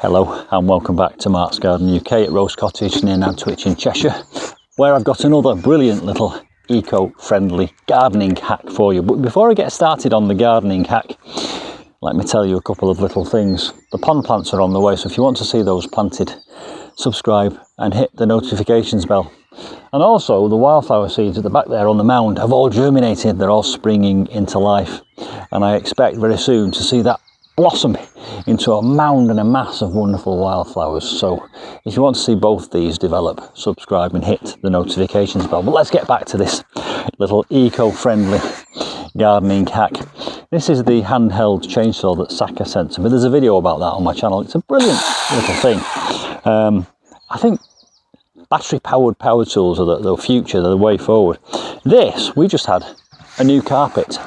Hello and welcome back to Mark's Garden UK at Rose Cottage near Nantwich in Cheshire, where I've got another brilliant little eco-friendly gardening hack for you. But before I get started on the gardening hack, let me tell you a couple of little things. The pond plants are on the way, so if you want to see those planted, subscribe and hit the notifications bell. And also the wildflower seeds at the back there on the mound have all germinated. They're all springing into life, and I expect very soon to see that blossom into a mound and a mass of wonderful wildflowers. So if you want to see both these develop, subscribe and hit the notifications bell. But let's get back to this little eco-friendly gardening hack. This is the handheld chainsaw that Saka sent to me. There's a video about that on my channel. It's a brilliant little thing. I think battery powered power tools are the future, they're the way forward. This, we just had a new carpet,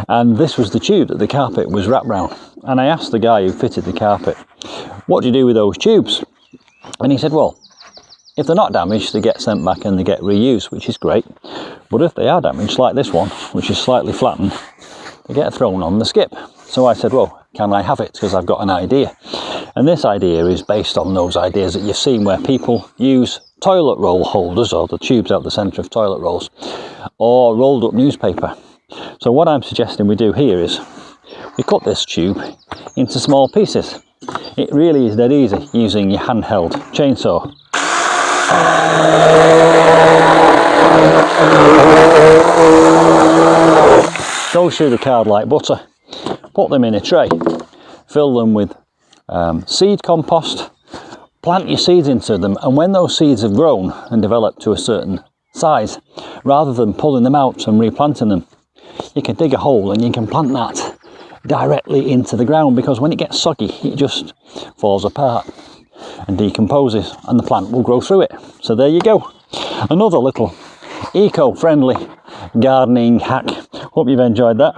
and this was the tube that the carpet was wrapped around. And I asked the guy who fitted the carpet, what do you do with those tubes? And he said, well, if they're not damaged, they get sent back and they get reused, which is great. But if they are damaged, like this one, which is slightly flattened, they get thrown on the skip. So I said, well, can I have it? Because I've got an idea. And this idea is based on those ideas that you've seen where people use toilet roll holders, or the tubes out the centre of toilet rolls, or rolled up newspaper. So what I'm suggesting we do here is we cut this tube into small pieces. It really is dead easy using your handheld chainsaw. Goes through the card like butter. Put them in a tray. Fill them with seed compost. Plant your seeds into them, and when those seeds have grown and developed to a certain size, rather than pulling them out and replanting them, you can dig a hole and you can plant that directly into the ground, because when it gets soggy it just falls apart and decomposes and the plant will grow through it. So there you go, another little eco-friendly gardening hack. Hope you've enjoyed that.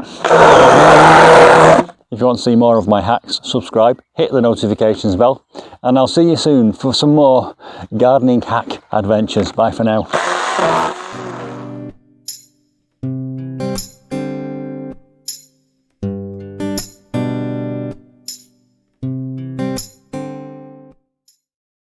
If you want to see more of my hacks, subscribe, hit the notifications bell, and I'll see you soon for some more gardening hack adventures. Bye for now.